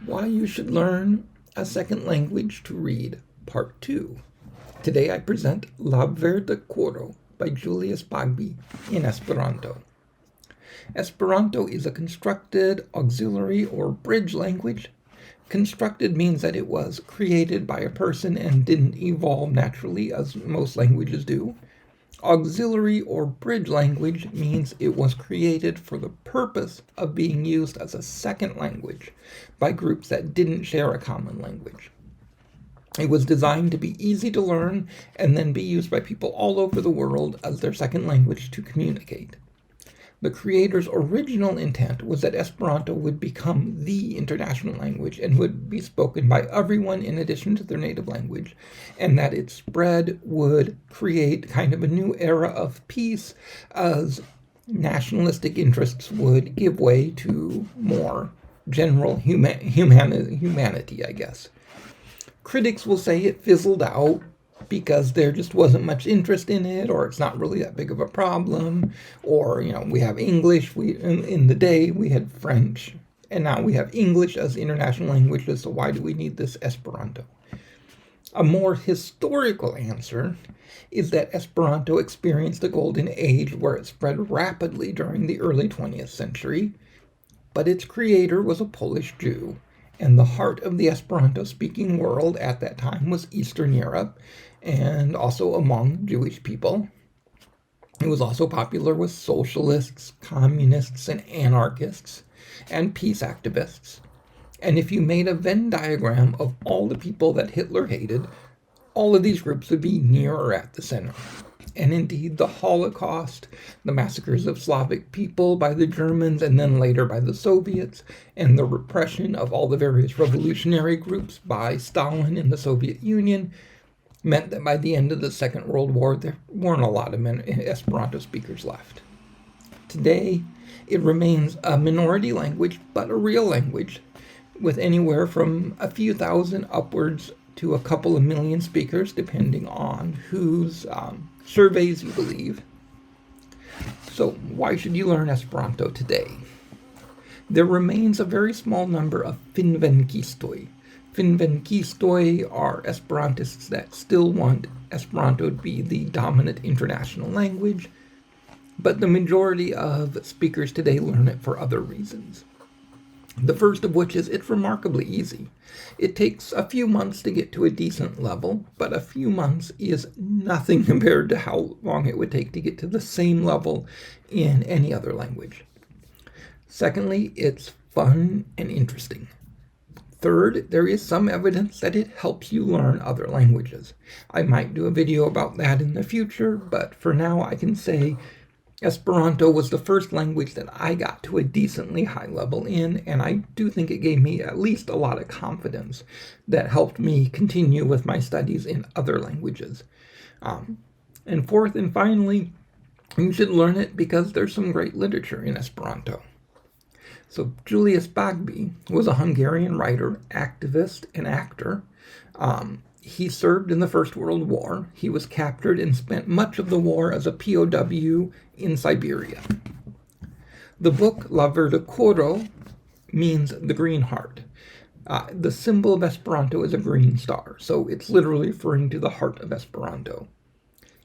Why you should learn a second language to read, Part 2. Today I present La Verda Koro by Julius Bagby in Esperanto. Esperanto is a constructed auxiliary or bridge language. Constructed means that it was created by a person and didn't evolve naturally as most languages do. Auxiliary or bridge language means it was created for the purpose of being used as a second language by groups that didn't share a common language. It was designed to be easy to learn and then be used by people all over the world as their second language to communicate. The creator's original intent was that Esperanto would become the international language and would be spoken by everyone in addition to their native language, and that its spread would create kind of a new era of peace as nationalistic interests would give way to more general humanity, I guess. Critics will say it fizzled out because there just wasn't much interest in it, or it's not really that big of a problem, or, we have English, in the day we had French, and now we have English as international languages, so why do we need this Esperanto? A more historical answer is that Esperanto experienced a golden age where it spread rapidly during the early 20th century, but its creator was a Polish Jew, and the heart of the Esperanto-speaking world at that time was Eastern Europe, and also among Jewish people. It was also popular with socialists, communists, and anarchists, and peace activists. And if you made a Venn diagram of all the people that Hitler hated, all of these groups would be near or at the center. And indeed, the Holocaust, the massacres of Slavic people by the Germans and then later by the Soviets, and the repression of all the various revolutionary groups by Stalin in the Soviet Union meant that by the end of the Second World War, there weren't a lot of Esperanto speakers left. Today, it remains a minority language, but a real language, with anywhere from a few thousand upwards to a couple of million speakers, depending on whose surveys you believe. So why should you learn Esperanto today? There remains a very small number of finvenkistoj. Finvenkistoj are Esperantists that still want Esperanto to be the dominant international language, but the majority of speakers today learn it for other reasons. The first of which is it's remarkably easy. It takes a few months to get to a decent level, but a few months is nothing compared to how long it would take to get to the same level in any other language. Secondly, it's fun and interesting. Third, there is some evidence that it helps you learn other languages. I might do a video about that in the future, but for now I can say Esperanto was the first language that I got to a decently high level in, and I do think it gave me at least a lot of confidence that helped me continue with my studies in other languages. And fourth and finally, you should learn it because there's some great literature in Esperanto. So Julius Bagby was a Hungarian writer, activist, and actor. He served in the First World War. He was captured and spent much of the war as a POW in Siberia. The book La Verda Koro means the green heart. The symbol of Esperanto is a green star, so it's literally referring to the heart of Esperanto.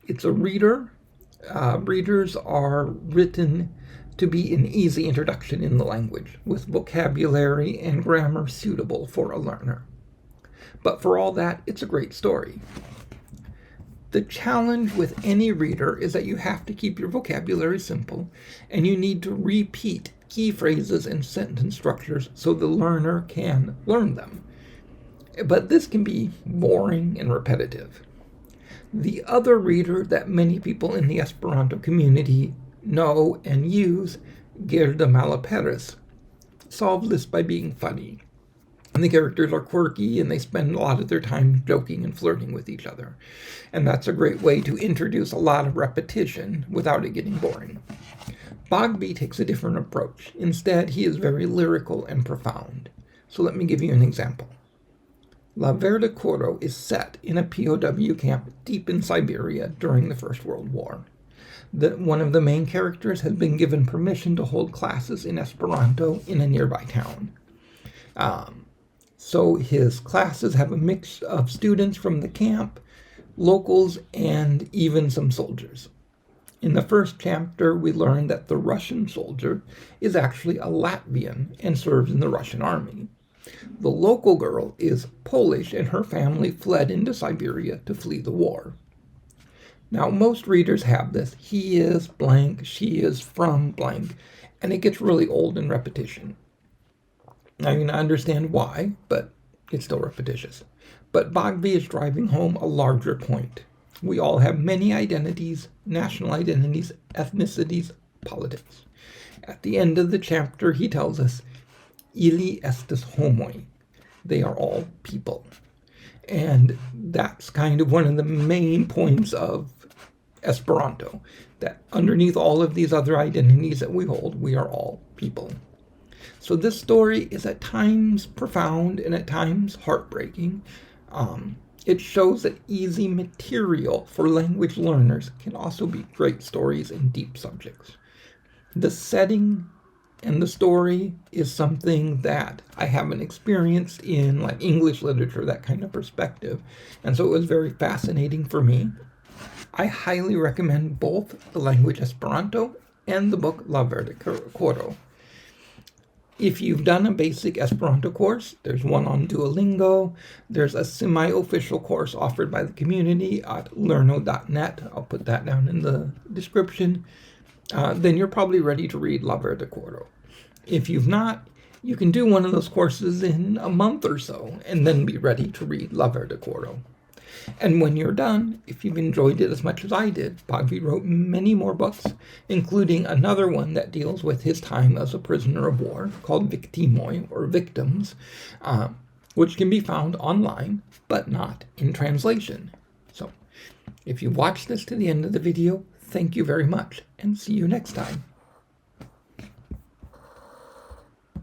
It's a reader. Readers are written to be an easy introduction in the language, with vocabulary and grammar suitable for a learner. But for all that, it's a great story. The challenge with any reader is that you have to keep your vocabulary simple, and you need to repeat key phrases and sentence structures so the learner can learn them. But this can be boring and repetitive. The other reader that many people in the Esperanto community know and use, Gerda Malaperis, solve this by being funny. And the characters are quirky, and they spend a lot of their time joking and flirting with each other. And that's a great way to introduce a lot of repetition without it getting boring. Bagby takes a different approach. Instead, he is very lyrical and profound. So let me give you an example. La Verda Koro is set in a POW camp deep in Siberia during the First World War. One of the main characters has been given permission to hold classes in Esperanto in a nearby town. So his classes have a mix of students from the camp, locals, and even some soldiers. In the first chapter, we learn that the Russian soldier is actually a Latvian and serves in the Russian army. The local girl is Polish and her family fled into Siberia to flee the war. Now, most readers have this. He is blank, she is from blank, and it gets really old in repetition. I can understand why, but it's still repetitious. But Bogby is driving home a larger point. We all have many identities, national identities, ethnicities, politics. At the end of the chapter, he tells us, Ili estis homoi. They are all people. And that's kind of one of the main points of Esperanto, that underneath all of these other identities that we hold, we are all people. So this story is at times profound and at times heartbreaking. It shows that easy material for language learners can also be great stories and deep subjects. The setting and the story is something that I haven't experienced in like English literature, that kind of perspective. And so it was very fascinating for me. I highly recommend both the language Esperanto and the book Verda Koro. If you've done a basic Esperanto course, there's one on Duolingo. There's a semi-official course offered by the community at learno.net. I'll put that down in the description. Then you're probably ready to read Verda Koro. If you've not, you can do one of those courses in a month or so and then be ready to read Verda Koro. And when you're done, if you've enjoyed it as much as I did, Bogby wrote many more books, including another one that deals with his time as a prisoner of war called Victimoi, or Victims, which can be found online, but not in translation. So, if you watched this to the end of the video, thank you very much, and see you next time.